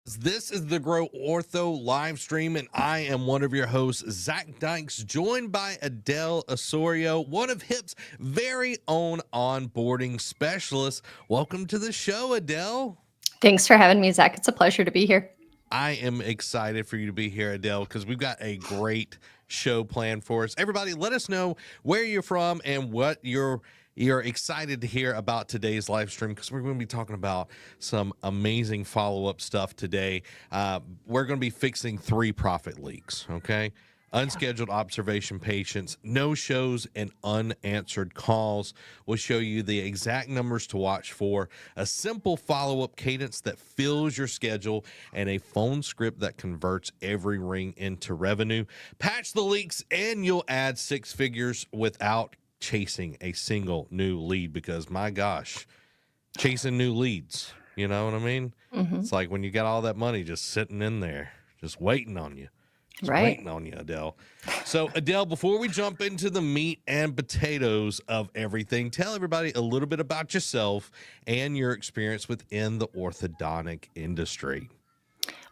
This is the Grow Ortho live stream, and I am one of your hosts, Zach Dykes, joined by Adele Osorio, one of HIP's very own onboarding specialists. Welcome to the show, Adele. Thanks for having me, Zach. It's a pleasure to be here. I am excited for you to be here, Adele, because we've got a great show planned for us. Everybody, let us know where you're from and what you're excited to hear about today's live stream, because we're going to be talking about some amazing follow-up stuff today. We're going to be fixing 3 profit leaks, okay? Unscheduled observation patients, no shows, and unanswered calls. We'll show you the exact numbers to watch for, a simple follow-up cadence that fills your schedule, and a phone script that converts every ring into revenue. Patch the leaks, and you'll add 6 figures without chasing a single new lead, because my gosh, chasing new leads, you know what I mean? Mm-hmm. It's like when you got all that money just sitting in there, just waiting on you. Waiting on you, Adele. So, Adele, before we jump into the meat and potatoes of everything, tell everybody a little bit about yourself and your experience within the orthodontic industry.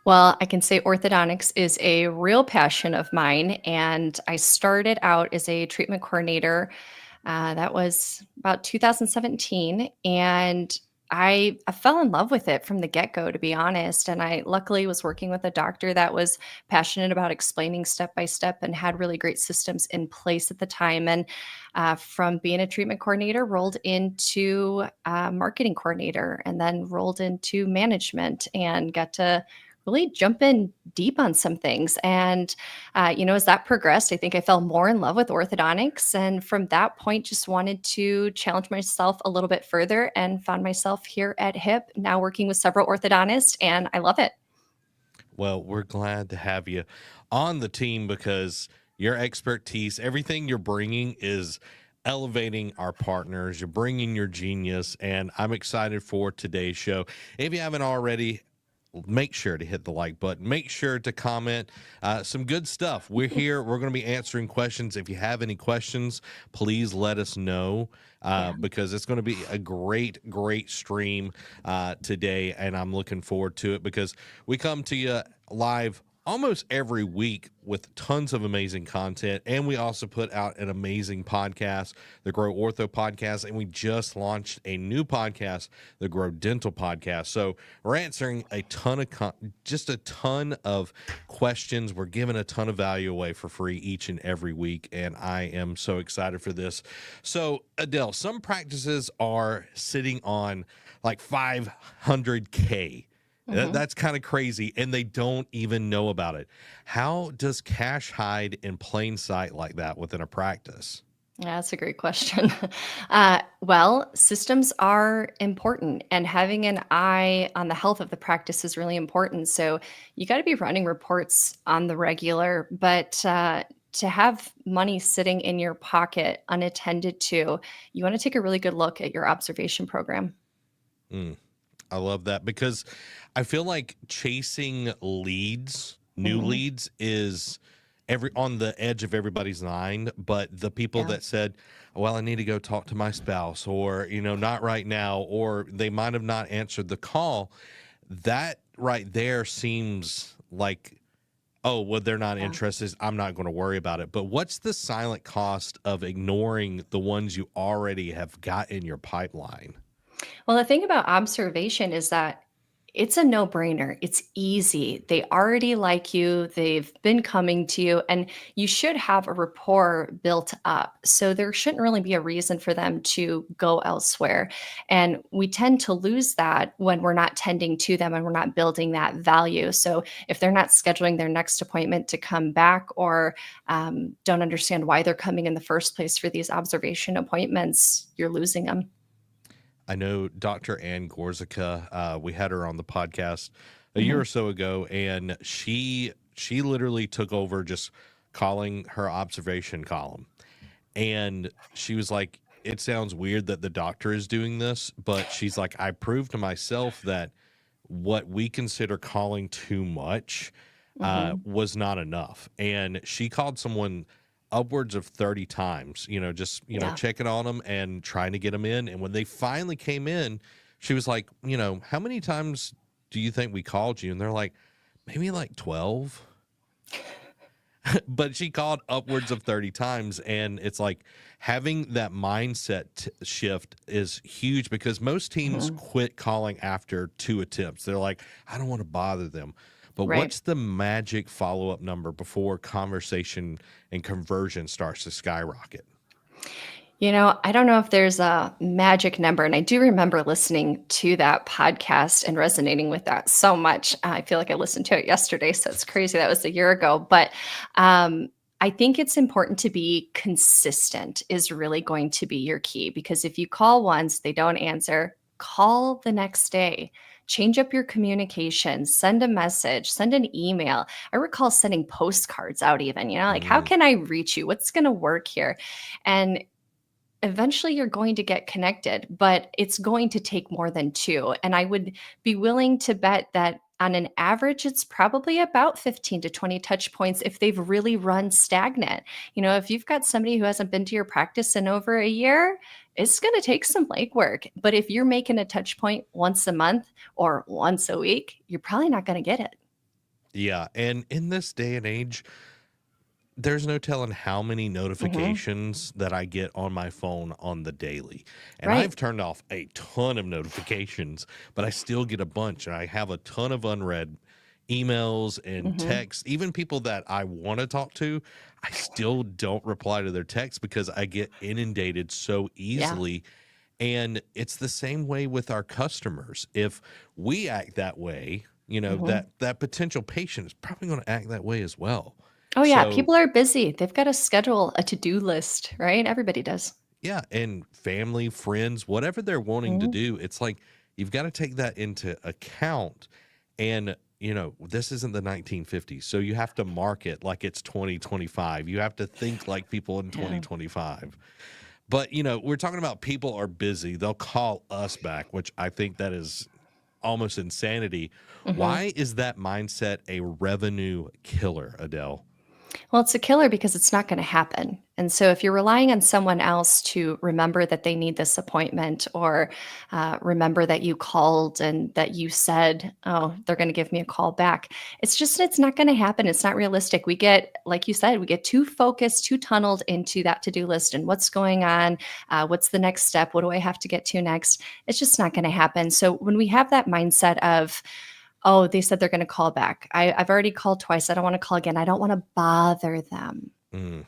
Well, I can say orthodontics is a real passion of mine, and I started out as a treatment coordinator. That was about 2017, and I fell in love with it from the get-go, to be honest. And I luckily was working with a doctor that was passionate about explaining step by step and had really great systems in place at the time. And from being a treatment coordinator, rolled into marketing coordinator, and then rolled into management, and got to really jump in deep on some things. And, as that progressed, I think I fell more in love with orthodontics. And from that point, just wanted to challenge myself a little bit further and found myself here at HIP, now working with several orthodontists, and I love it. Well, we're glad to have you on the team, because your expertise, everything you're bringing is elevating our partners. You're bringing your genius, and I'm excited for today's show. If you haven't already, make sure to hit the like button. Make sure to comment some good stuff. We're here. We're going to be answering questions. If you have any questions, please let us know, because it's going to be a great stream today, and I'm looking forward to it, because we come to you live almost every week with tons of amazing content. And we also put out an amazing podcast, the Grow Ortho podcast. And we just launched a new podcast, the Grow Dental podcast. So we're answering a ton of, just a ton of questions. We're giving a ton of value away for free each and every week. And I am so excited for this. So, Adele, some practices are sitting on like 500K. That's kind of crazy, and they don't even know about it. How does cash hide in plain sight like that within a practice? Yeah, that's a great question. Well, systems are important, and having an eye on the health of the practice is really important. So you got to be running reports on the regular, but to have money sitting in your pocket unattended to, you want to take a really good look at your observation program. Mm, I love that, because I feel like chasing leads, new Mhm. leads, is every on the edge of everybody's mind. But the people Yeah. that said, well, I need to go talk to my spouse, or, not right now, or they might have not answered the call, that right there seems like, oh, well, they're not Yeah. interested, I'm not going to worry about it. But what's the silent cost of ignoring the ones you already have got in your pipeline? Well, the thing about observation is that it's a no-brainer. It's easy. They already like you. They've been coming to you, and you should have a rapport built up. So there shouldn't really be a reason for them to go elsewhere. And we tend to lose that when we're not tending to them and we're not building that value. So if they're not scheduling their next appointment to come back, or don't understand why they're coming in the first place for these observation appointments, you're losing them. I know Dr. Ann Gorzica, we had her on the podcast a year Mhm. or so ago, and she literally took over just calling her observation column. And she was like, it sounds weird that the doctor is doing this, but she's like, I proved to myself that what we consider calling too much Mhm. was not enough. And she called someone upwards of 30 times, just, Yeah. checking on them and trying to get them in. And when they finally came in, she was like, how many times do you think we called you? And they're like, maybe like 12. But she called upwards of 30 times. And it's like having that mindset shift is huge because most teams Mhm. quit calling after 2 attempts. They're like, I don't want to bother them. But Right. what's the magic follow up number before conversation and conversion starts to skyrocket? I don't know if there's a magic number, and I do remember listening to that podcast and resonating with that so much. I feel like I listened to it yesterday, so it's crazy. That was a year ago, but um, I think it's important to be consistent is really going to be your key because if you call once, they don't answer, call the next day. Change up your communication, send a message, send an email. I recall sending postcards out, even, like, how Mm, can I reach you? What's going to work here? And eventually you're going to get connected, but it's going to take more than two. And I would be willing to bet that on an average, it's probably about 15 to 20 touch points if they've really run stagnant. If you've got somebody who hasn't been to your practice in over a year, it's going to take some legwork. But if you're making a touch point once a month or once a week, you're probably not going to get it. yeah. And in this day and age, there's no telling how many Hmm. notifications that I get on my phone on the daily. And Right. I've turned off a ton of notifications, but I still get a bunch. And I have a ton of unread emails and Hmm. texts. Even people that I want to talk to, I still don't reply to their texts because I get inundated so Yeah. easily. And it's the same way with our customers. If we act that way, Hmm. that potential patient is probably going to act that way as well. Oh, yeah. So People are busy. They've got to schedule a to do list, right? Everybody does. yeah, and family, friends, whatever they're wanting to Mhm. do, it's like you've got to take that into account. And, this isn't the 1950s. So you have to market like it's 2025. You have to think like people in Yeah. 2025. But, we're talking about people are busy. They'll call us back, which I think that is almost insanity. Mhm. Why is that mindset a revenue killer, Adele? Well, it's a killer because it's not gonna happen, and so if you're relying on someone else to remember that they need this appointment or, remember that you called and that you said, "Oh, they're gonna give me a call back," it's not gonna happen, it's not realistic. We get like you said, we get too focused, too tunneled into that to-do list and what's going on, what's the next step, what do I have to get to next? It's just not gonna happen, so when we have that mindset of, "Oh, they said they're gonna call back. I've already called twice. I don't wanna call again. I don't wanna bother them." Mm,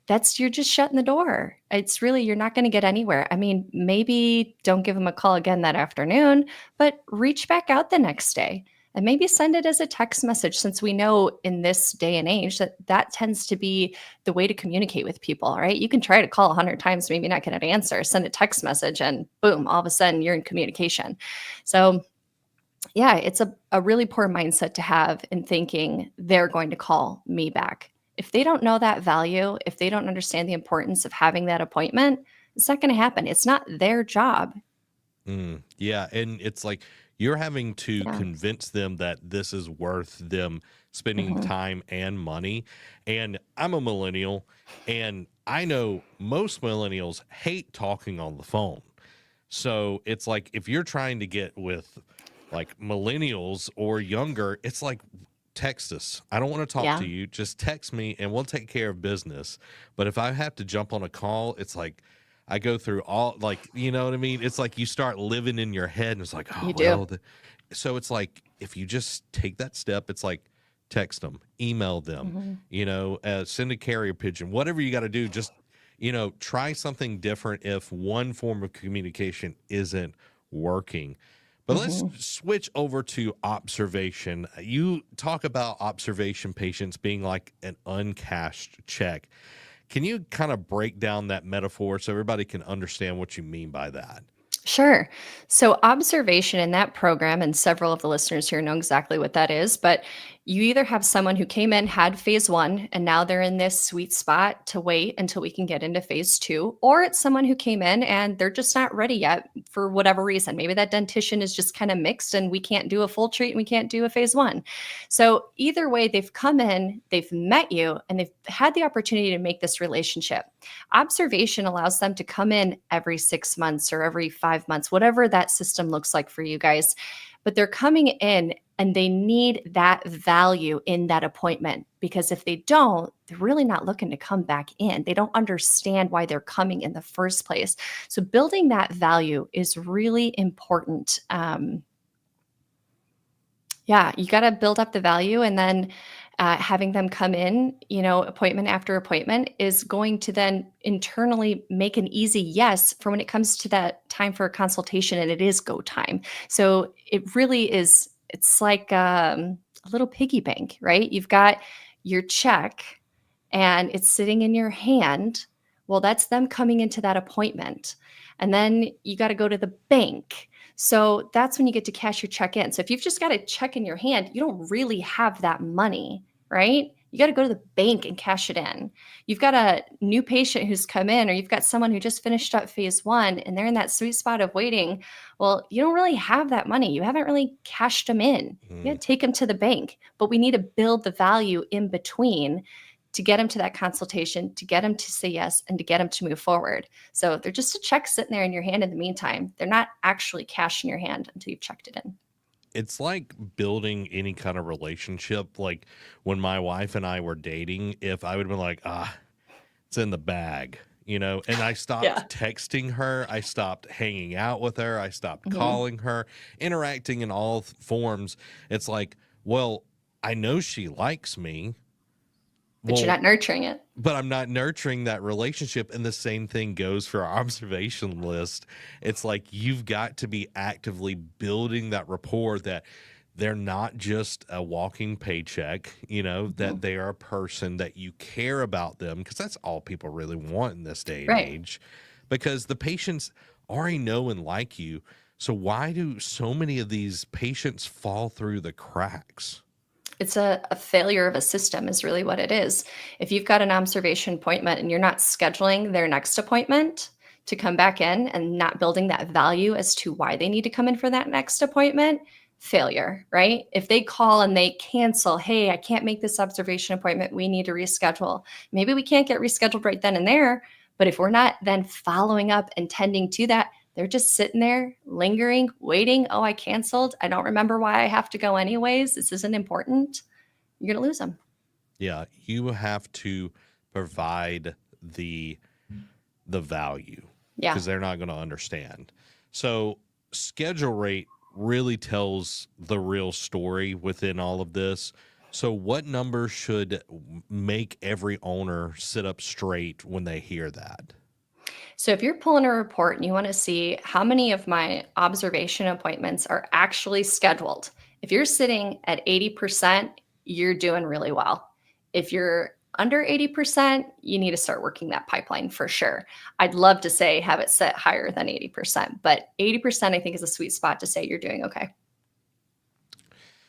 That's you're just shutting the door. It's really you're not gonna get anywhere. I mean, maybe don't give them a call again that afternoon, but reach back out the next day and maybe send it as a text message since we know in this day and age that that tends to be the way to communicate with people, right? You can try to call 100 times, maybe not get an answer, send a text message, and boom, all of a sudden you're in communication. So yeah, it's a really poor mindset to have in thinking they're going to call me back. If they don't know that value, if they don't understand the importance of having that appointment, it's not going to happen. It's not their job. yeah, and it's like you're having to Yeah. convince them that this is worth them spending Mhm. time and money. And I'm a millennial, and I know most millennials hate talking on the phone. So it's like if you're trying to get with like millennials or younger, it's like text us. I don't want to talk to Yeah. you. Just text me and we'll take care of business. But if I have to jump on a call, it's like I go through all like, you know what I mean? It's like you start living in your head and it's like, oh, You do. well, so it's like if you just take that step, it's like text them, email them, Mhm. send a carrier pigeon, whatever you got to do. Just try something different if one form of communication isn't working. But let's Mhm. switch over to observation. You talk about observation patients being like an uncashed check. Can you kind of break down that metaphor so everybody can understand what you mean by that? Sure. So, observation in that program, and several of the listeners here know exactly what that is, but you either have someone who came in, had phase one, and now they're in this sweet spot to wait until we can get into phase two, or it's someone who came in and they're just not ready yet for whatever reason. Maybe that dentition is just kind of mixed and we can't do a full treat and we can't do a phase one. So, either way, they've come in, they've met you, and they've had the opportunity to make this relationship. Observation allows them to come in every 6 months or every 5 months, whatever that system looks like for you guys. But they're coming in And they need that value in that appointment, because if they don't, they're really not looking to come back in. They don't understand why they're coming in the first place. So building that value is really important. Yeah, you got to build up the value, and then having them come in, appointment after appointment is going to then internally make an easy yes for when it comes to that time for a consultation and it is go time. So it really is, it's like a little piggy bank, right? You've got your check and it's sitting in your hand. Well, that's them coming into that appointment. And then you got to go to the bank. So that's when you get to cash your check in. So if you've just got a check in your hand, you don't really have that money, right? You got to go to the bank and cash it in. You've got a new patient who's come in, or you've got someone who just finished up phase 1 and they're in that sweet spot of waiting. Well, you don't really have that money. You haven't really cashed them in. You got to take them to the bank, but we need to build the value in between to get them to that consultation, to get them to say yes, and to get them to move forward. So they're just a check sitting there in your hand in the meantime. They're not actually cash in your hand until you've checked it in. It's like building any kind of relationship. Like when my wife and I were dating, if I would have been like, it's in the bag, and I stopped texting her, I stopped hanging out with her, I stopped calling her, interacting in all forms. It's like, well, I know she likes me. But you're not nurturing it. But I'm not nurturing that relationship. And the same thing goes for our observation list. It's like you've got to be actively building that rapport that they're not just a walking paycheck, that they are a person, that you care about them, because that's all people really want in this day and age. Because the patients already know and like you. So why do so many of these patients fall through the cracks? It's a failure of a system is really what it is. If you've got an observation appointment and you're not scheduling their next appointment to come back in and not building that value as to why they need to come in for that next appointment, failure, right? If they call and they cancel, hey, I can't make this observation appointment, we need to reschedule. Maybe we can't get rescheduled right then and there, but if we're not then following up and tending to that, they're just sitting there lingering, waiting. Oh, I canceled. I don't remember why I have to go anyways. This isn't important. You're going to lose them. Yeah, you have to provide the value, because they're not going to understand. So schedule rate really tells the real story within all of this. So what number should make every owner sit up straight when they hear that? So if you're pulling a report and you want to see how many of my observation appointments are actually scheduled, if you're sitting at 80%, you're doing really well. If you're under 80%, you need to start working that pipeline for sure. I'd love to say have it set higher than 80%, but 80% I think is a sweet spot to say you're doing okay.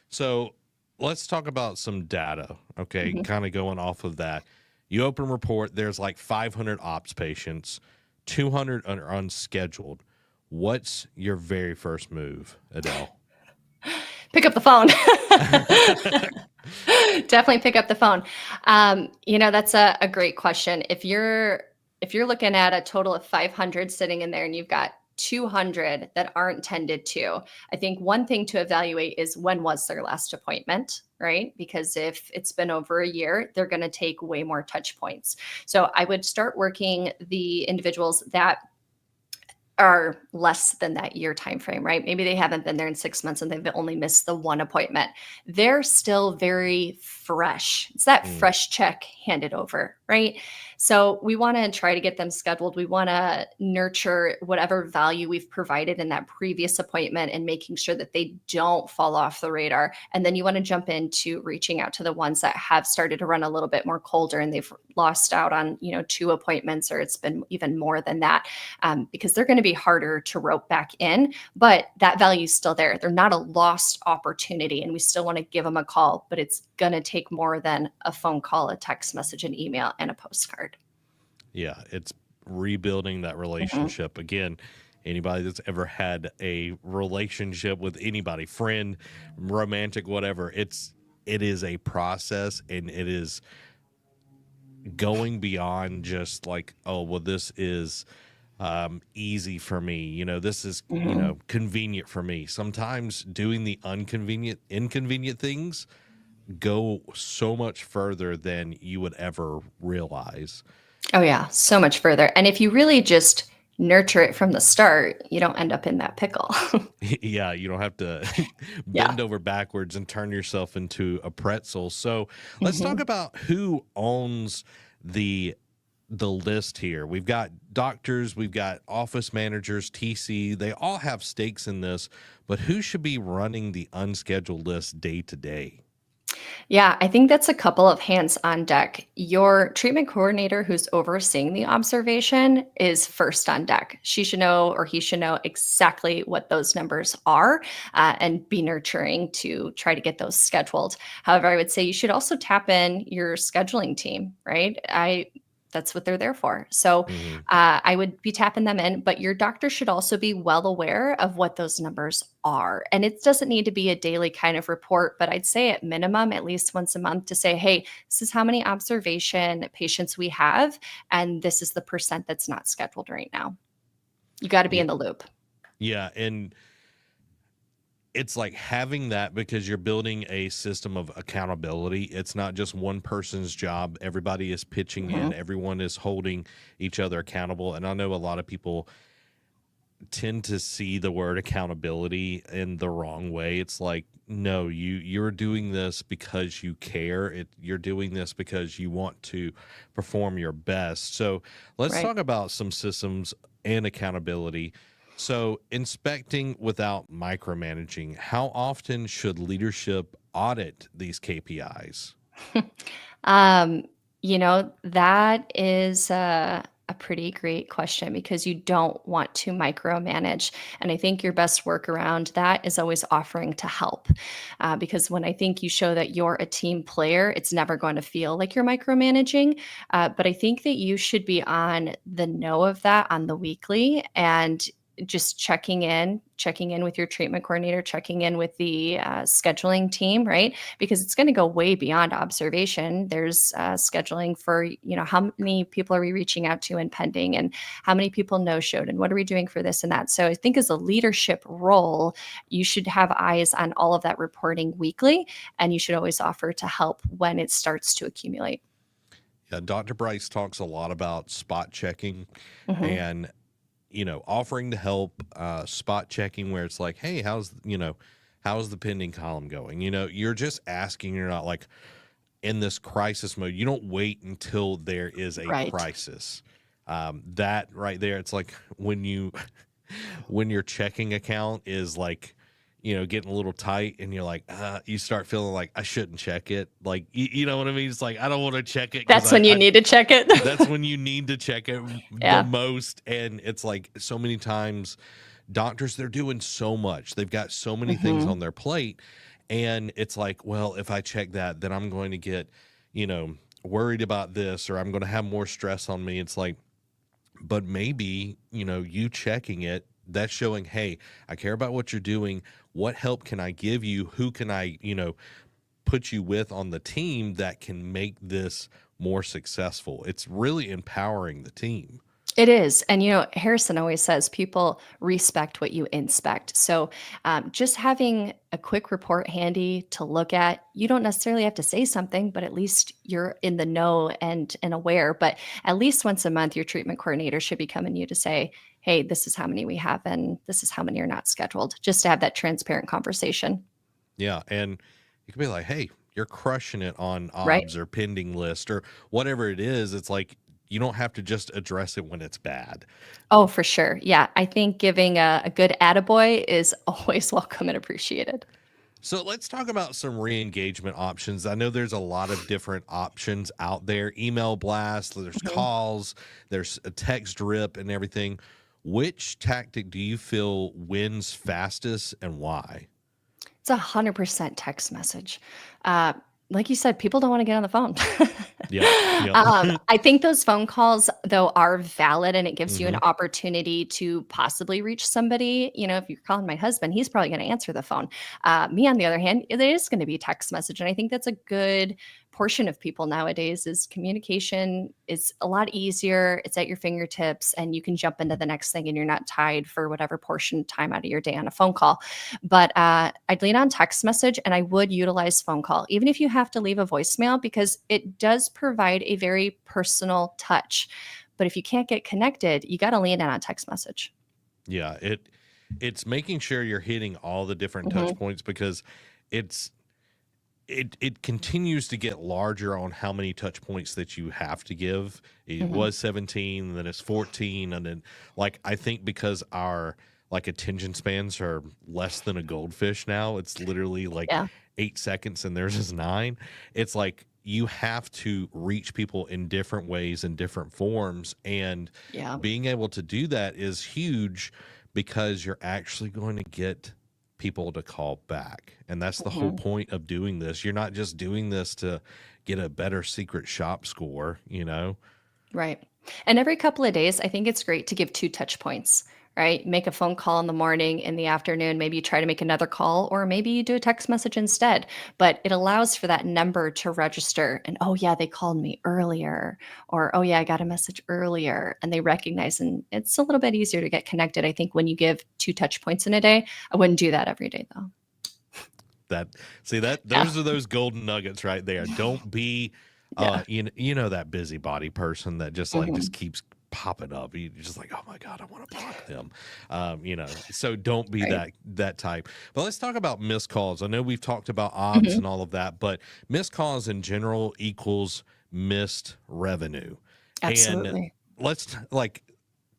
So let's talk about some data, okay? Kind of going off of that. You open a report, there's like 500 ops patients, 200 are unscheduled. What's your very first move, Adele? Pick up the phone. Definitely pick up the phone. That's a great question. If you're looking at a total of 500 sitting in there and you've got 200 that aren't tended to, I think one thing to evaluate is when was their last appointment, right? Because if it's been over a year, they're going to take way more touch points. So I would start working the individuals that are less than that year time frame, right? Maybe they haven't been there in 6 months and they've only missed the one appointment. They're still very fresh. It's that fresh check handed over, right? So we want to try to get them scheduled. We want to nurture whatever value we've provided in that previous appointment and making sure that they don't fall off the radar. And then you want to jump into reaching out to the ones that have started to run a little bit more colder and they've lost out on, 2 appointments, or it's been even more than that, because they're going to be harder to rope back in, but that value is still there. They're not a lost opportunity, and we still want to give them a call, but it's going to take more than a phone call, a text message, an email, and a postcard. Yeah, it's rebuilding that relationship. Again, anybody that's ever had a relationship with anybody, friend, romantic, whatever, it is a process, and it is going beyond just like, oh, well, this is easy for me. This is, Mhm. convenient for me. Sometimes doing the inconvenient things go so much further than you would ever realize. Oh, yeah, so much further. And if you really just nurture it from the start, you don't end up in that pickle. Yeah, you don't have to Yeah. bend over backwards and turn yourself into a pretzel. So let's talk Mhm. about who owns the list here. We've got doctors, we've got office managers, TC. They all have stakes in this, but who should be running the unscheduled list day to day? Yeah, I think that's a couple of hands on deck. Your treatment coordinator who's overseeing the observation is first on deck. She should know or he should know exactly what those numbers are and be nurturing to try to get those scheduled. However, I would say you should also tap in your scheduling team, right? That's what they're there for. So Hmm. I would be tapping them in, but your doctor should also be well aware of what those numbers are. And it doesn't need to be a daily kind of report, but I'd say at minimum, at least once a month to say, hey, this is how many observation patients we have, and this is the percent that's not scheduled right now. You got to be Yeah, in the loop. yeah, and it's like having that because you're building a system of accountability. It's not just one person's job. Everybody is pitching in, Mhm. everyone is holding each other accountable. And I know a lot of people tend to see the word accountability in the wrong way. It's like, no, you're doing this because you care. You're doing this because you want to perform your best. So let's Right. talk about some systems and accountability. So inspecting without micromanaging, how often should leadership audit these KPIs? Um, that is a pretty great question because you don't want to micromanage. And I think your best work around that is always offering to help. Because when I think you show that you're a team player, it's never going to feel like you're micromanaging. But I think that you should be on the know of that on the weekly and just checking in with your treatment coordinator, checking in with the scheduling team, right? Because it's going to go way beyond observation. There's scheduling for, how many people are we reaching out to and pending, and how many people no showed, and what are we doing for this and that. So I think as a leadership role, you should have eyes on all of that reporting weekly, and you should always offer to help when it starts to accumulate. Yeah, Dr. Bryce talks a lot about spot checking Mhm. and offering to help, spot checking where it's like, hey, how's the pending column going? You're just asking. You're not like in this crisis mode. You don't wait until there is a Right. crisis. That right there, it's like when your checking account is like, getting a little tight and you're like, you start feeling like I shouldn't check it. Like, you know what I mean? It's like, I don't want to check it because That's when you I need to check it. that's when you need to check it the Yeah. most. And it's like so many times doctors, they're doing so much. They've got so many things Mhm. on their plate. And it's like, well, if I check that, then I'm going to get, you know, worried about this or I'm going to have more stress on me. It's like, but maybe, you checking it, that's showing, hey, I care about what you're doing. What help can I give you? Who can I, put you with on the team that can make this more successful? It's really empowering the team. It is. And, Harrison always says people respect what you inspect. So just having a quick report handy to look at, you don't necessarily have to say something, but at least you're in the know and aware. But at least once a month, your treatment coordinator should be coming to you to say, hey, this is how many we have and this is how many are not scheduled, just to have that transparent conversation. Yeah. And you can be like, hey, you're crushing it on Right. obs or pending list or whatever it is. It's like, you don't have to just address it when it's bad. Oh, for sure. Yeah. I think giving a good attaboy is always welcome and appreciated. So let's talk about some re-engagement options. I know there's a lot of different options out there. Email blast, there's Mhm. calls, there's a text drip and everything. Which tactic do you feel wins fastest and why? It's 100% text message. Uh, like you said, people don't wanna get on the phone. Yep. Yep. I think those phone calls, though, are valid, and it gives you an Hmm. opportunity to possibly reach somebody. If you're calling my husband, he's probably gonna answer the phone. Me, on the other hand, it is gonna be text message, and I think that's a good portion of people nowadays is communication is a lot easier. It's at your fingertips, and you can jump into the next thing and you're not tied for whatever portion of time out of your day on a phone call. But I'd lean on text message, and I would utilize phone call, even if you have to leave a voicemail, because it does provide a very personal touch. But if you can't get connected, you got to lean in on text message. Yeah, it's making sure you're hitting all the different touch Mhm. points, because it's it continues to get larger on how many touch points that you have to give. It Mhm. was 17, then it's 14, and then, like, I think because our, like, attention spans are less than a goldfish now, it's literally like Yeah. 8 seconds and theirs is 9. It's like you have to reach people in different ways and different forms, and Yeah. being able to do that is huge, because you're actually going to get people to call back. And that's the whole Mhm. point of doing this. You're not just doing this to get a better secret shop score, you know? Right. And every couple of days, I think it's great to give 2 touch points, right? Make a phone call in the morning, in the afternoon, maybe you try to make another call, or maybe you do a text message instead. But it allows for that number to register and, oh, yeah, they called me earlier, or, oh, yeah, I got a message earlier, and they recognize. And it's a little bit easier to get connected, I think, when you give 2 touch points in a day. I wouldn't do that every day, though. That see that Yeah. those are those golden nuggets right there. Don't be Yeah. that busybody person that just like just Mhm. keeps popping up. You're just like, oh my God, I want to block them. So don't be Right. that type. But let's talk about missed calls. I know we've talked about ops Mhm. and all of that, but missed calls in general equals missed revenue. And Absolutely. let's like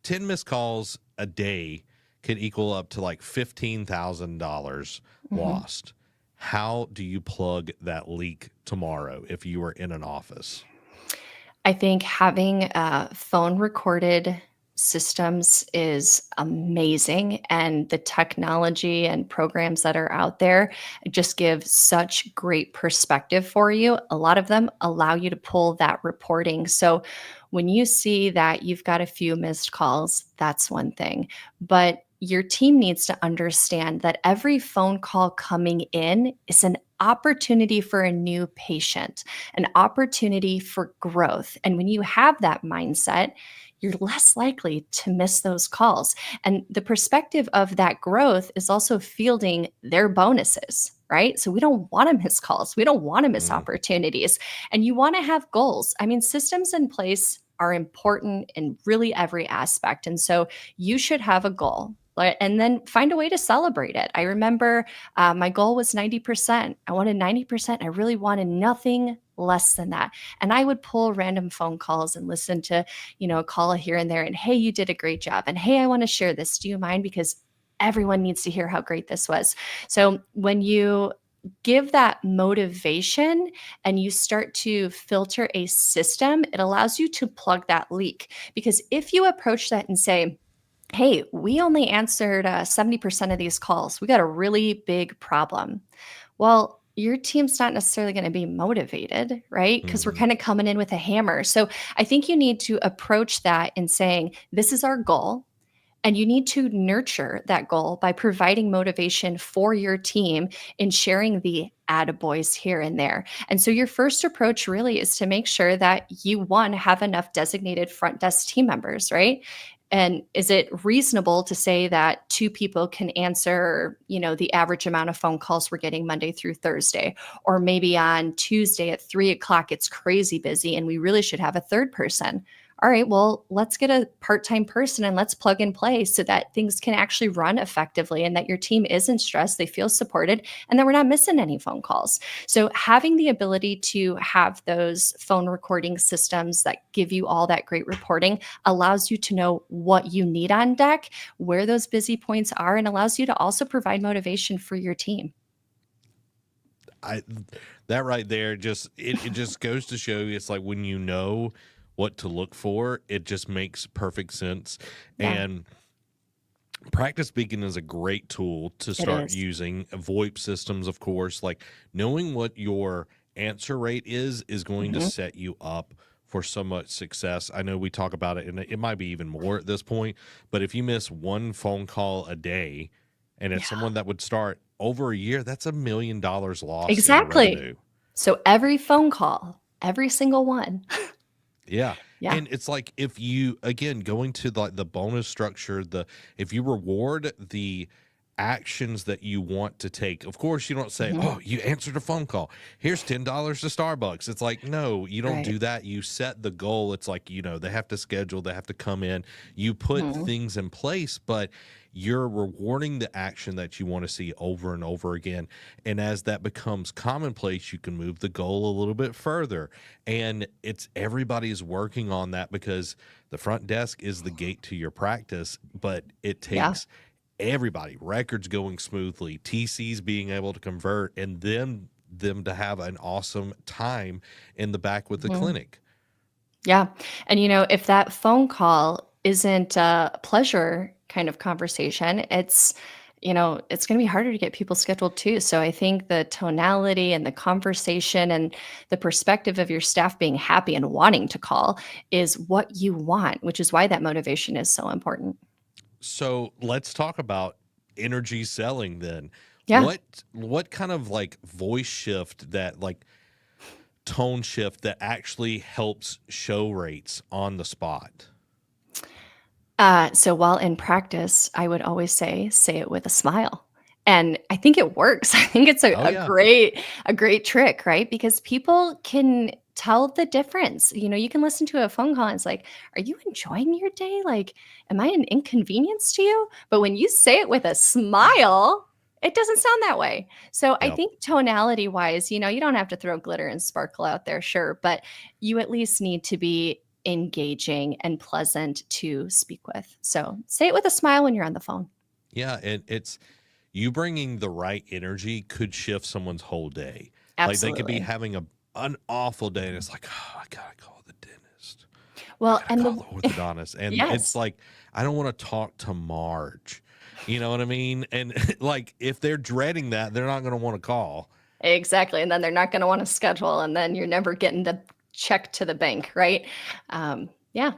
10 missed calls a day could equal up to like $15,000 Mhm. lost. How do you plug that leak tomorrow if you were in an office? I think having phone recorded systems is amazing. And the technology and programs that are out there just give such great perspective for you. A lot of them allow you to pull that reporting. So when you see that you've got a few missed calls, that's one thing. But your team needs to understand that every phone call coming in is an opportunity for a new patient, an opportunity for growth. And when you have that mindset, you're less likely to miss those calls. And the perspective of that growth is also fielding their bonuses, right? So we don't want to miss calls. We don't want to miss Mm, opportunities. And you want to have goals. I mean, systems in place are important in really every aspect. And so you should have a goal. And then find a way to celebrate it. I remember my goal was 90%. I wanted 90%. I really wanted nothing less than that. And I would pull random phone calls and listen to, a call here and there. And hey, you did a great job. And hey, I want to share this. Do you mind? Because everyone needs to hear how great this was. So when you give that motivation and you start to filter a system, it allows you to plug that leak. Because if you approach that and say, hey, we only answered 70% of these calls. We got a really big problem. Well, your team's not necessarily going to be motivated, right? Because we're mhm. kind of coming in with a hammer. So I think you need to approach that in saying, this is our goal. And you need to nurture that goal by providing motivation for your team and sharing the attaboys here and there. And so your first approach really is to make sure that you, one, have enough designated front desk team members, right? And is it reasonable to say that 2 people can answer, the average amount of phone calls we're getting Monday through Thursday? Or maybe on Tuesday at 3 o'clock, it's crazy busy and we really should have a third person. All right, well, let's get a part time person and let's plug and play so that things can actually run effectively and that your team isn't stressed, they feel supported, and that we're not missing any phone calls. So, having the ability to have those phone recording systems that give you all that great reporting allows you to know what you need on deck, where those busy points are, and allows you to also provide motivation for your team. I That right there just it just goes to show you, it's like when you know what to look for, it just makes perfect sense. Yeah, And practice beacon is a great tool to it start is. using. VoIP systems, of course, like knowing what your answer rate is going to Mhm. set you up for so much success. I know we talk about it, and it might be even more at this point, but if you miss one phone call a day, and it's Yeah, someone that would start over a year, that's $1 million lost in exactly. revenue. So every phone call, every single one. Yeah. Yeah. And it's like if you again going to the bonus structure, the if you reward the actions that you want to take, of course you don't say, Mhm. "Oh, you answered a phone call. Here's $10 to Starbucks." It's like, no, you don't Right. do that. You set the goal. It's like, they have to schedule, they have to come in. You put Mhm. things in place, but you're rewarding the action that you want to see over and over again. And as that becomes commonplace, you can move the goal a little bit further, and it's everybody's working on that because the front desk is the gate to your practice, but it Yeah. takes everybody, records going smoothly, TCs being able to convert, and then them to have an awesome time in the back with the Mhm. clinic. Yeah. And if that phone call isn't a pleasure kind of conversation, it's going to be harder to get people scheduled too. So I think the tonality and the conversation and the perspective of your staff being happy and wanting to call is what you want, which is why that motivation is so important. So let's talk about energy selling then. Yeah. What kind of like voice shift, that like tone shift that actually helps show rates on the spot? So while in practice, I would always say it with a smile. And I think it works. I think it's a, Oh a yeah. great, a great trick, right? Because people can tell the difference. You can listen to a phone call and it's like, are you enjoying your day? Like, am I an inconvenience to you? But when you say it with a smile, it doesn't sound that way. So I Yep. think tonality wise, you don't have to throw glitter and sparkle out there, sure, but you at least need to be engaging and pleasant to speak with. So say it with a smile when you're on the phone. Yeah, and it's you bringing the right energy could shift someone's whole day. Like they could be Absolutely. having an awful day, and it's like, oh, I gotta call the dentist. I Well, gotta and call the the orthodontist, and it's yes, like I don't want to talk to Marge. You know what I mean? And like if they're dreading that, they're not going to want to call. exactly. And then they're not going to want to schedule, and then you're never getting the check to the bank, right? Yeah.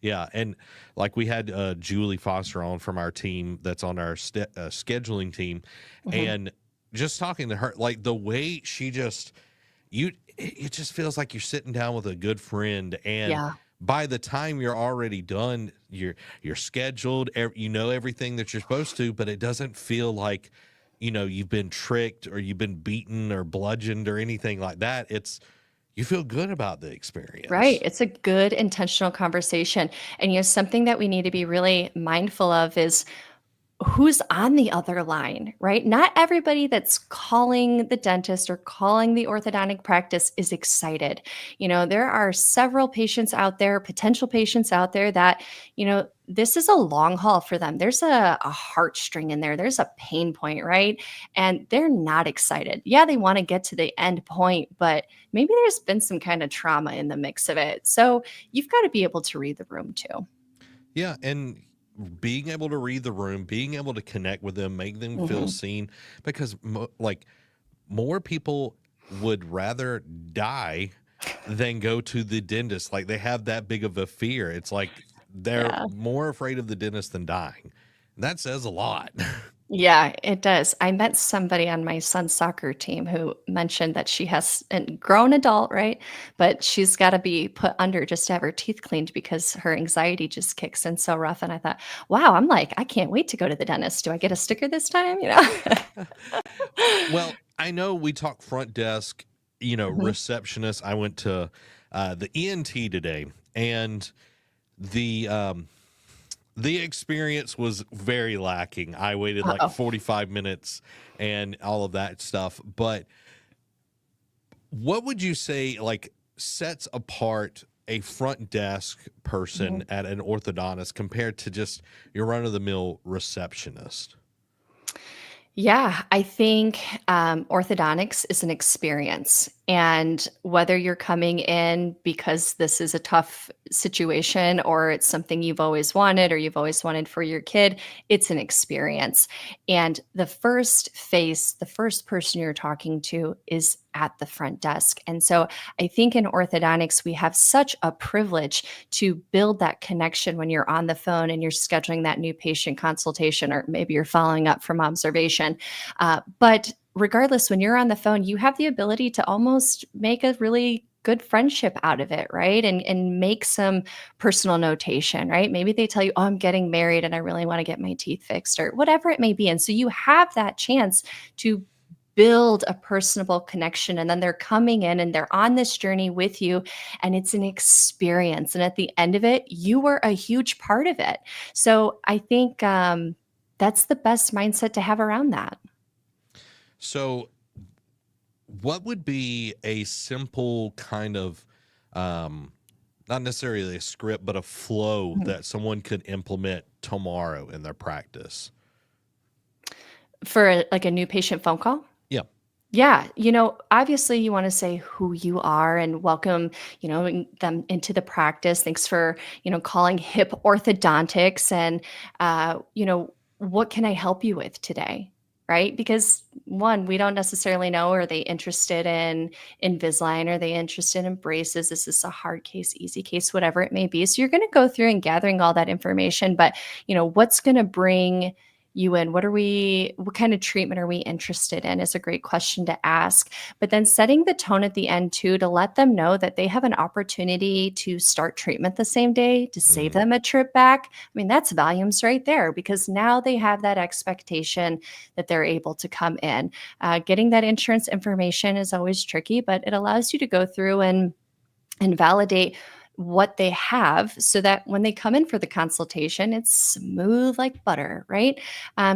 Yeah, and like we had Julie Foster on from our team that's on our scheduling team, Mhm. and just talking to her, like the way she just it just feels like you're sitting down with a good friend, and Yeah. by the time you're already done, you're scheduled, you know everything that you're supposed to, but it doesn't feel like you've been tricked or you've been beaten or bludgeoned or anything like that. It's you feel good about the Right. experience. It's a good intentional conversation. And something that we need to be really mindful of is who's on the other line, right? Not everybody that's calling the dentist or calling the orthodontic practice is excited. There are several patients out there, potential patients out there that, this is a long haul for them. There's a heartstring in there, there's a pain point, right? And they're not excited. Yeah, they want to get to the end point, but maybe there's been some kind of trauma in the mix of it. So you've got to be able to read the room too. Yeah, and being able to read the room, being able to connect with them, make them feel Mhm. seen, because like more people would rather die than go to the dentist. Like they have that big of a fear. It's like they're Yeah. more afraid of the dentist than dying. That says a lot. Yeah, it does. I met somebody on my son's soccer team who mentioned that she has a grown adult, right? But she's got to be put under just to have her teeth cleaned because her anxiety just kicks in so rough. And I thought, wow, I'm like, I can't wait to go to the dentist. Do I get a sticker this time? Well, I know we talk front desk, Mhm. receptionist. I went to the ENT today, and the the experience was very lacking. I waited like Uh-oh. 45 minutes and all of that stuff. But what would you say like sets apart a front desk person Mhm. at an orthodontist compared to just your run of the mill receptionist? Yeah, I think orthodontics is an experience. And whether you're coming in because this is a tough situation or it's something you've always wanted or you've always wanted for your kid, it's an experience. And the first face, the first person you're talking to is at the front desk. And so I think in orthodontics, we have such a privilege to build that connection when you're on the phone and you're scheduling that new patient consultation, or maybe you're following up from observation. But regardless, when you're on the phone, you have the ability to almost make a really good friendship out of it, right? And make some personal notation, right? Maybe they tell you, "Oh, I'm getting married and I really want to get my teeth fixed," or whatever it may be. And so you have that chance to build a personable connection, and then they're coming in and they're on this journey with you, and it's an experience, and at the end of it you were a huge part of it. So I think that's the best mindset to have around that. So, what would be a simple kind of, um, not necessarily a script, but a flow Mhm. that someone could implement tomorrow in their practice? For like a new patient phone call. Yeah. Yeah, obviously you want to say who you are and welcome, them into the practice. Thanks for, calling hip orthodontics, and what can I help you with today? Right? Because one, we don't necessarily know, are they interested in Invisalign? Are they interested in braces? Is this a hard case, easy case, whatever it may be? So you're going to go through and gathering all that information, but what's going to bring you in? What kind of treatment are we interested in is a great question to ask. But then setting the tone at the end too, to let them know that they have an opportunity to start treatment the same day, to save Mhm. them a trip back. I mean, that's volumes right there, because now they have that expectation that they're able to come in. Getting that insurance information is always tricky, but it allows you to go through and validate what they have, so that when they come in for the consultation, it's smooth like butter, right?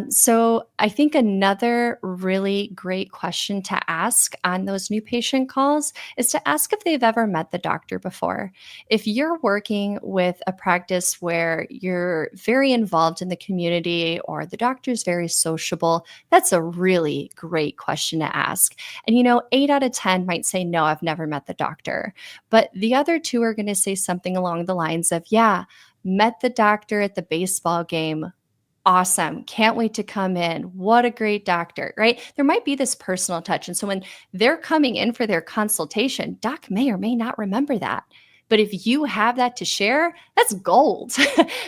So I think another really great question to ask on those new patient calls is to ask if they've ever met the doctor before. If you're working with a practice where you're very involved in the community or the doctor's very sociable, that's a really great question to ask. And 8 out of 10 might say, "No, I've never met the doctor." But the other two are going to say something along the lines of, "Yeah, met the doctor at the baseball game. Awesome. Can't wait to come in. What a great doctor," right? There might be this personal touch. And so when they're coming in for their consultation, doc may or may not remember that. But if you have that to share, that's gold,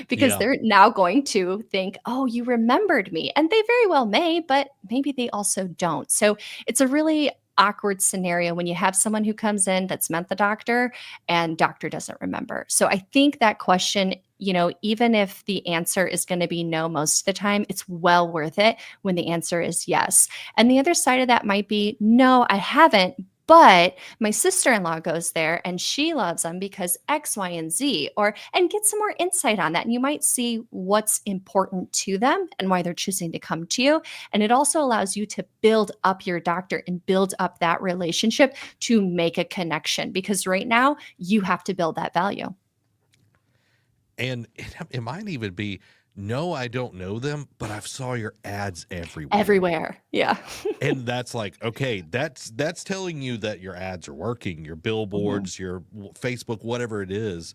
because Yeah. they're now going to think, "Oh, you remembered me." And they very well may, but maybe they also don't. So it's a really awkward scenario when you have someone who comes in that's met the doctor and doctor doesn't remember. So I think that question, even if the answer is going to be no most of the time, it's well worth it when the answer is yes. And the other side of that might be, "No, I haven't, but my sister-in-law goes there and she loves them because X, Y, and Z," and get some more insight on that. And you might see what's important to them and why they're choosing to come to you. And it also allows you to build up your doctor and build up that relationship to make a connection, because right now you have to build that value. And it might even be, no, I don't know them, but I've saw your ads everywhere. Everywhere. Yeah. And that's like, okay, that's telling you that your ads are working, your Mhm. billboards, your Facebook, whatever it is.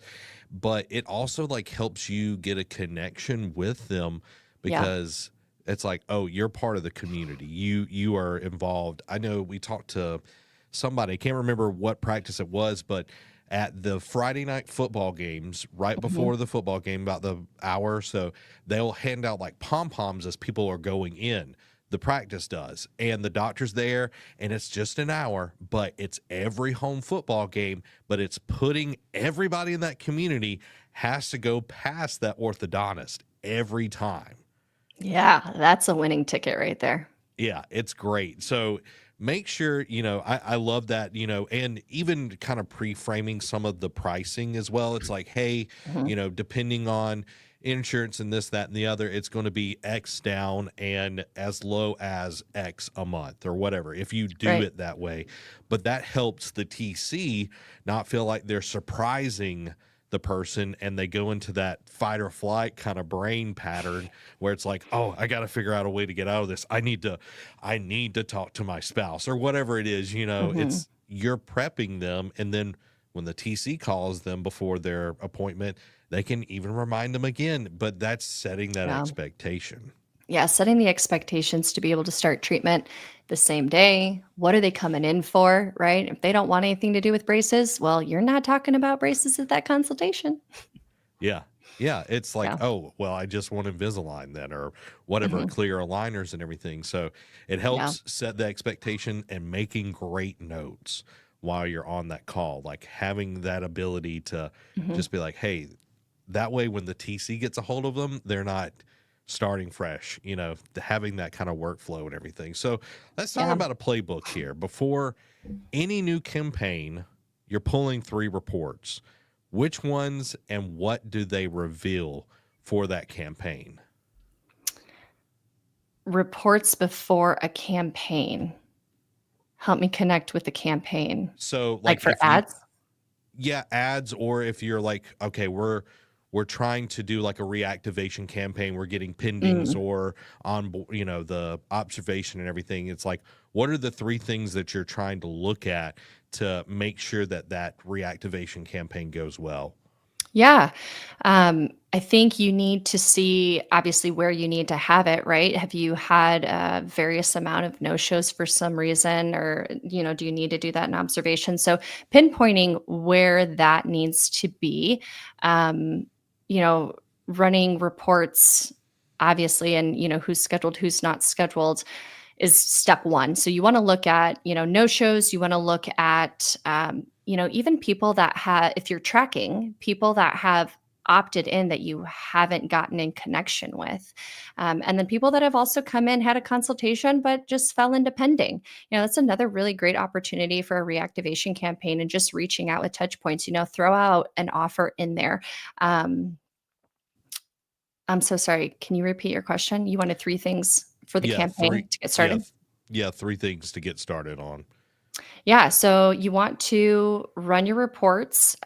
But it also like helps you get a connection with them, Yeah. because it's like, oh, you're part of the community. You are involved. I know we talked to somebody, I can't remember what practice it was, but at the Friday night football games, right Mhm. before the football game, about the hour or so, they'll hand out like pom poms as people are going in. The practice does, and the doctor's there, and it's just an hour, but it's every home football game. But it's putting everybody in that community has to go past that orthodontist every time. Yeah, that's a winning ticket right there. Yeah, it's great. So make sure, I love that, and even kind of pre-framing some of the pricing as well. It's like, hey, Mhm. depending on insurance and this, that, and the other, it's going to be X down and as low as X a month or whatever, if you do Right. it that way. But that helps the TC not feel like they're surprising the person and they go into that fight or flight kind of brain pattern where it's like, oh, I got to figure out a way to get out of this. I need to talk to my spouse or whatever it is. Mhm. It's, you're prepping them, and then when the TC calls them before their appointment, they can even remind them again, but that's setting that Yeah. expectation. Yeah, setting the expectations to be able to start treatment the same day. What are they coming in for, right? If they don't want anything to do with braces, well, you're not talking about braces at that consultation. Yeah. Yeah, it's like, Yeah. oh, well, I just want Invisalign then, or whatever, Hmm. clear aligners and everything. So it Yeah. helps set the expectation and making great notes while you're on that call, like having that ability to Hmm. just be like, hey, that way when the TC gets a hold of them, they're not starting fresh, having that kind of workflow and everything. So let's talk Yeah. about a playbook here. Before any new campaign, you're pulling three reports. Which ones and what do they reveal for that campaign? Reports before a campaign. Help me connect with the campaign. So, Like like for if you, ads? yeah, ads, or if you're like, okay, we're trying to do like a reactivation campaign, we're getting pendings Mm. or the observation and everything. It's like, what are the three things that you're trying to look at to make sure that that reactivation campaign goes well? Yeah. I think you need to see obviously where you need to have it, right? Have you had a various amount of no-shows for some reason, or, do you need to do that in observation? So pinpointing where that needs to be, um, you know, running reports, obviously, and, who's scheduled, who's not scheduled is step one. So you want to look at, no shows. You want to look at, even people that have, if you're tracking people that have opted in that you haven't gotten in connection with. And then people that have also come in, had a consultation, but just fell into pending. That's another really great opportunity for a reactivation campaign and just reaching out with touch points, throw out an offer in there. Um, I'm so sorry. Can you repeat your question? You wanted three things for the Yeah, three. campaign to get Yeah, started? yeah, three things to get started on. Yeah, so you want to run your reports,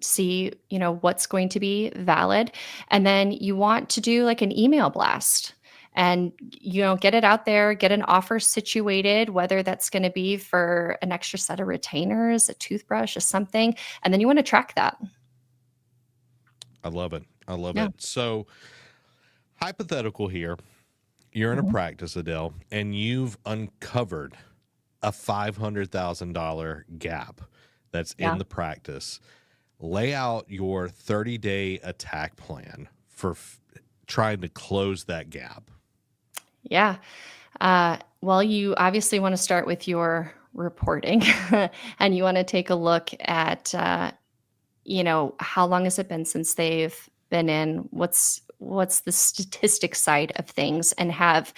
see, what's going to be valid, and then you want to do like an email blast and get it out there, get an offer situated, whether that's going to be for an extra set of retainers, a toothbrush, or something, and then you want to track that. I love it. I love Yeah. it. So, hypothetical here, you're in a Mhm. practice, Adele, and you've uncovered a $500,000 gap that's in Yeah. the practice. Lay out your 30-day attack plan for trying to close that gap. Yeah. Well, you obviously want to start with your reporting and you want to take a look at how long has it been since they've been in? What's the statistic side of things and have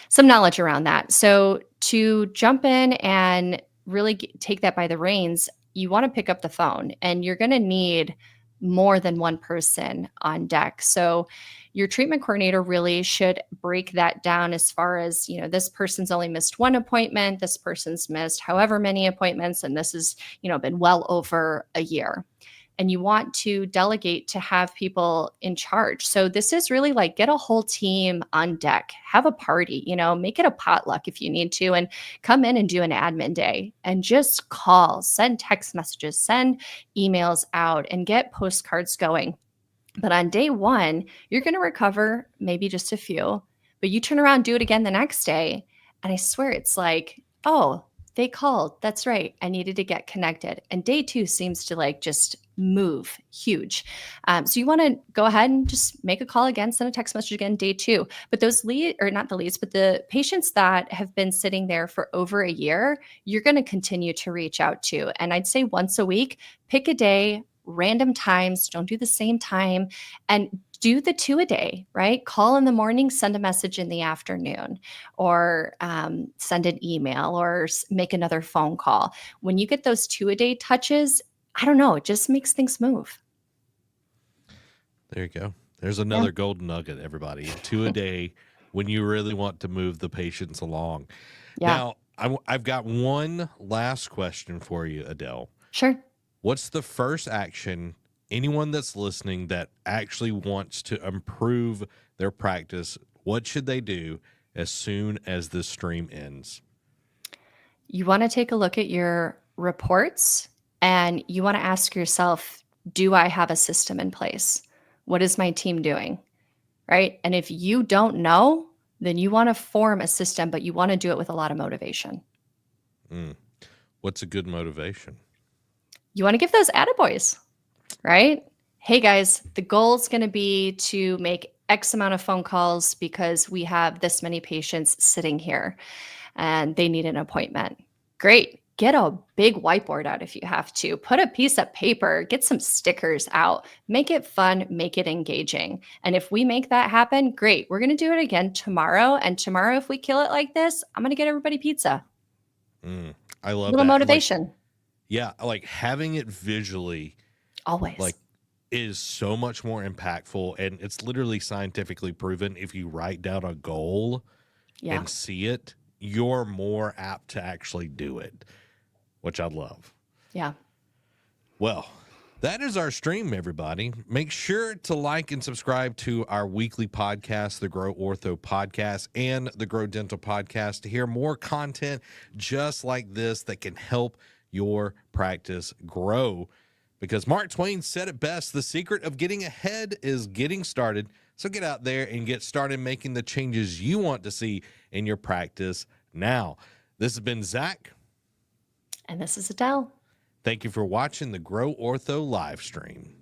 some knowledge around that. So to jump in and really take that by the reins, you want to pick up the phone and you're going to need more than one person on deck. So your treatment coordinator really should break that down as far as, this person's only missed one appointment, this person's missed however many appointments, and this has, been well over a year, and you want to delegate to have people in charge. So this is really like get a whole team on deck, have a party, make it a potluck if you need to, and come in and do an admin day and just call, send text messages, send emails out, and get postcards going. But on day one, you're going to recover maybe just a few, but you turn around, do it again the next day. And I swear it's like, oh, they called. That's right. I needed to get connected. And day two seems to like just move huge. So you want to go ahead and just make a call again, send a text message again, day two. But those lead or not the leads, but the patients that have been sitting there for over a year, you're going to continue to reach out to. And I'd say once a week, pick a day, random times, don't do the same time, and do the two a day, right? Call in the morning, send a message in the afternoon, or send an email or make another phone call. When you get those two a day touches, I don't know, it just makes things move. There you go. There's Yeah. another golden nugget, everybody. Two a day when you really want to move the patients along. Yeah. Now, I've got one last question for you, Adele. Sure. What's the first action anyone that's listening that actually wants to improve their practice, what should they do as soon as this stream ends? You want to take a look at your reports and you want to ask yourself, do I have a system in place? What is my team doing? Right? And if you don't know, then you want to form a system, but you want to do it with a lot of motivation. Mm. What's a good motivation? You want to give those attaboys, right? Hey guys, the goal is going to be to make X amount of phone calls because we have this many patients sitting here and they need an appointment. Great. Get a big whiteboard out if you have to. Put a piece of paper, get some stickers out, make it fun, make it engaging. And if we make that happen, great. We're going to do it again tomorrow. And tomorrow, if we kill it like this, I'm going to get everybody pizza. I love Little that. And like, motivation. yeah, like having it visually Always. like is so much more impactful, and it's literally scientifically proven. If you write down a goal Yeah. and see it, you're more apt to actually do it, which I love. Yeah. Well, that is our stream, everybody. Make sure to like and subscribe to our weekly podcast, the Grow Ortho Podcast and the Grow Dental Podcast, to hear more content just like this that can help your practice grow. Because Mark Twain said it best, the secret of getting ahead is getting started. So get out there and get started making the changes you want to see in your practice now. This has been Zach. And this is Adele. Thank you for watching the Grow Ortho live stream.